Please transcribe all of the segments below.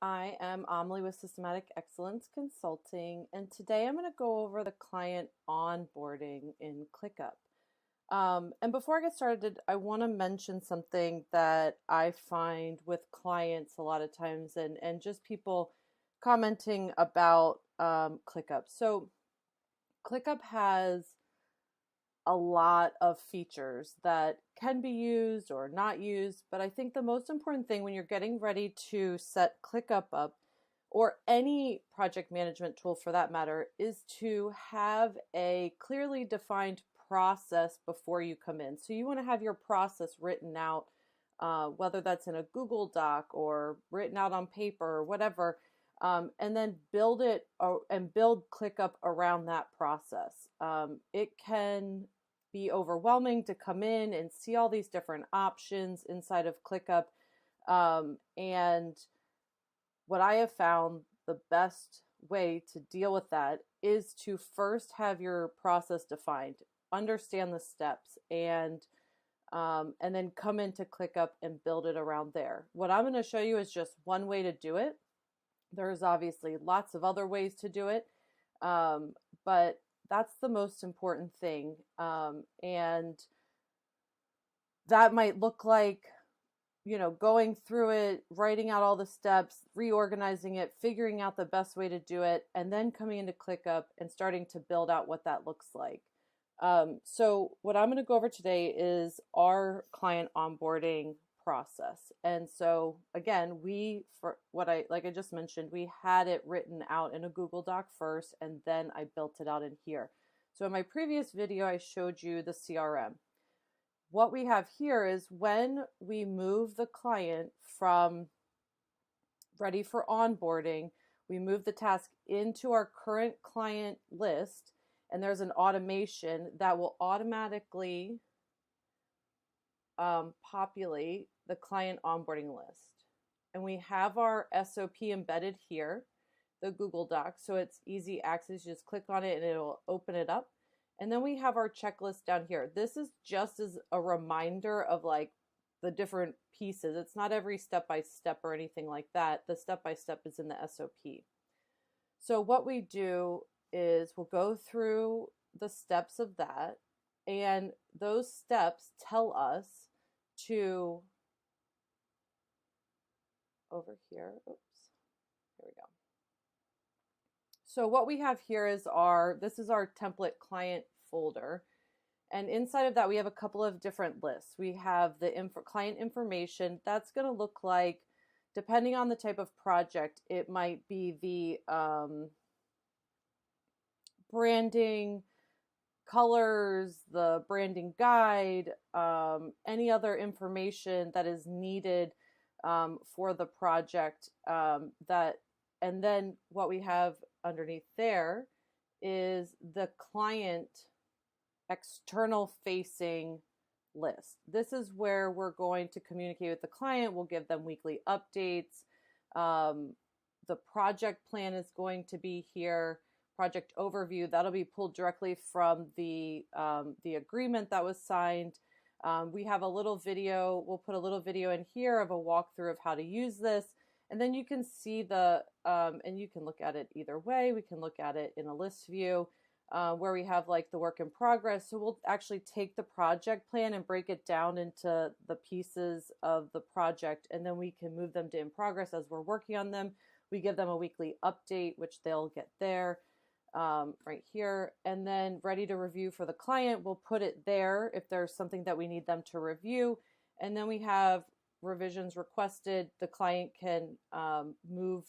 I am Amalie with Systematic Excellence Consulting, and today I'm going to go over the client onboarding in ClickUp. And before I get started, I want to mention something that I find with clients a lot of times and just people commenting about ClickUp. So ClickUp has a lot of features that can be used or not used, but I think the most important thing when you're getting ready to set ClickUp up, or any project management tool for that matter, is to have a clearly defined process before you come in. So you want to have your process written out, whether that's in a Google Doc or written out on paper or whatever, and then build it and build ClickUp around that process. It can be overwhelming to come in and see all these different options inside of ClickUp. And what I have found the best way to deal with that is to first have your process defined, understand the steps, and then come into ClickUp and build it around there. What I'm going to show you is just one way to do it. There's obviously lots of other ways to do it, but that's the most important thing. And that might look like, going through it, writing out all the steps, reorganizing it, figuring out the best way to do it, and then coming into ClickUp and starting to build out what that looks like. So what I'm going to go over today is our client onboarding process. And so again, like I just mentioned, we had it written out in a Google Doc first, and then I built it out in here. So in my previous video, I showed you the CRM. What we have here is when we move the client from ready for onboarding, we move the task into our current client list, and there's an automation that will automatically populate the client onboarding list. And we have our SOP embedded here, the Google Doc, so it's easy access. You just click on it and it'll open it up. And then we have our checklist down here. This is just as a reminder of like the different pieces. It's not every step-by-step or anything like that. The step-by-step is in the SOP. So what we do is we'll go through the steps of that, and those steps tell us to, over here, here we go. So what we have here is this is our template client folder. And inside of that, we have a couple of different lists. We have the client information. That's going to look like, depending on the type of project, it might be the branding, colors, the branding guide, any other information that is needed for the project. And then what we have underneath there is the client external facing list. This is where we're going to communicate with the client. We'll give them weekly updates. The project plan is going to be here. Project overview, that'll be pulled directly from the agreement that was signed. We have a little video. We'll put a little video in here of a walkthrough of how to use this. And then you can see and you can look at it either way. We can look at it in a list view where we have like the work in progress. So we'll actually take the project plan and break it down into the pieces of the project, and then we can move them to in progress as we're working on them. We give them a weekly update, which they'll get there right here. And then ready to review for the client, we'll put it there if there's something that we need them to review. And then we have revisions requested. The client can move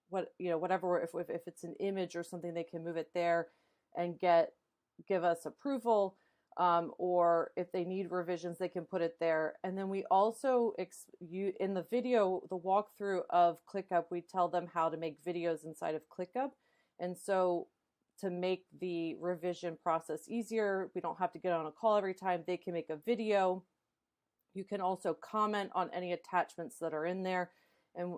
whatever, if it's an image or something, they can move it there and give us approval, or if they need revisions, they can put it there. And then we also, in the video, the walkthrough of ClickUp, we tell them how to make videos inside of ClickUp. And so to make the revision process easier, we don't have to get on a call every time. They can make a video. You can also comment on any attachments that are in there. And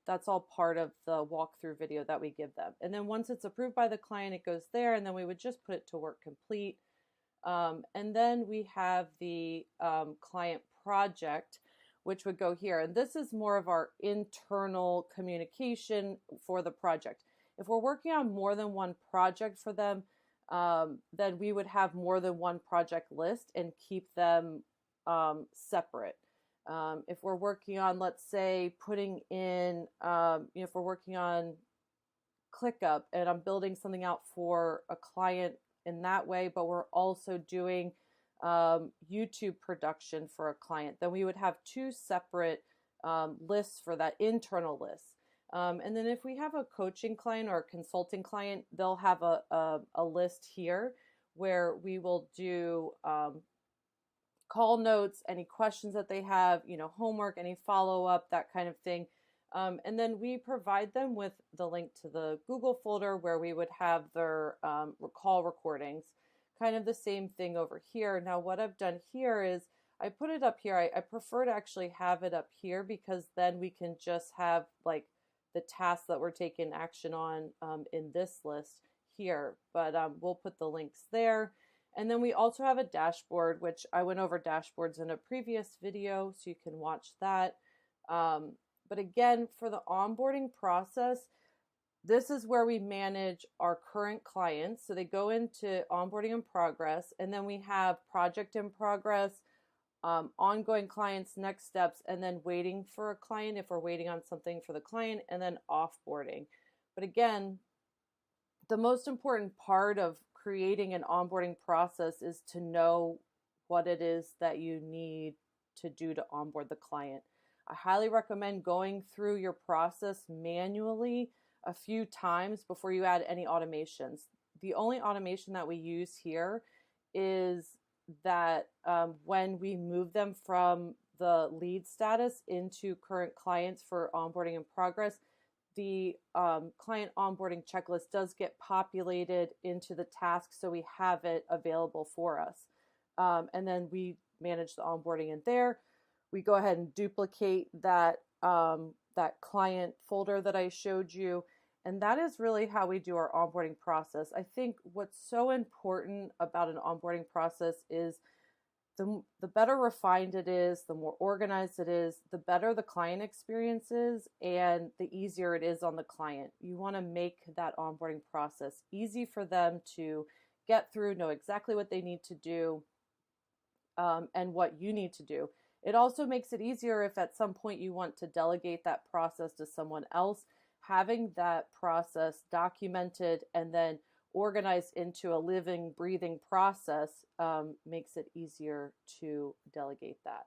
that's all part of the walkthrough video that we give them. And then once it's approved by the client, it goes there, and then we would just put it to work complete. And then we have the client project, which would go here. And this is more of our internal communication for the project. If we're working on more than one project for them, then we would have more than one project list and keep them separate. If we're working on, let's say, putting in, if we're working on ClickUp and I'm building something out for a client in that way, but we're also doing YouTube production for a client, then we would have two separate lists for that internal list. And then if we have a coaching client or a consulting client, they'll have a list here where we will do call notes, any questions that they have, homework, any follow-up, that kind of thing. And then we provide them with the link to the Google folder where we would have their call recordings. Kind of the same thing over here. Now what I've done here is I put it up here. I prefer to actually have it up here because then we can just have like the tasks that we're taking action on in this list here. But we'll put the links there. And then we also have a dashboard, which I went over dashboards in a previous video, so you can watch that. But again, for the onboarding process, this is where we manage our current clients. So they go into onboarding in progress, and then we have project in progress, ongoing clients, next steps, and then waiting for a client if we're waiting on something for the client, and then offboarding. But again, the most important part of creating an onboarding process is to know what it is that you need to do to onboard the client. I highly recommend going through your process manually a few times before you add any automations. The only automation that we use here is that when we move them from the lead status into current clients for onboarding in progress, the client onboarding checklist does get populated into the task, so we have it available for us. And then we manage the onboarding in there. We go ahead and duplicate that that client folder that I showed you. And that is really how we do our onboarding process. I think what's so important about an onboarding process is the better refined it is, the more organized it is, the better the client experience is, and the easier it is on the client. You want to make that onboarding process easy for them to get through, know exactly what they need to do, and what you need to do. It also makes it easier if at some point you want to delegate that process to someone else. Having that process documented and then organized into a living, breathing process makes it easier to delegate that.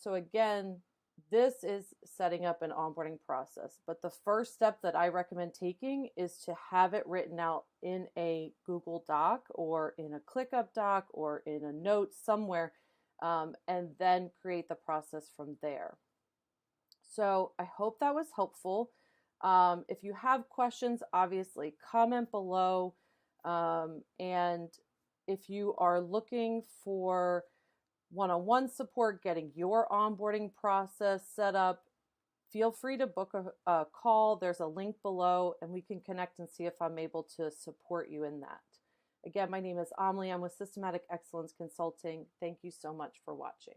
So again, this is setting up an onboarding process. But the first step that I recommend taking is to have it written out in a Google Doc or in a ClickUp doc or in a note somewhere, and then create the process from there. So I hope that was helpful. If you have questions, obviously comment below. And if you are looking for one-on-one support, getting your onboarding process set up, feel free to book a call. There's a link below and we can connect and see if I'm able to support you in that. Again, my name is Amalie. I'm with Systematic Excellence Consulting. Thank you so much for watching.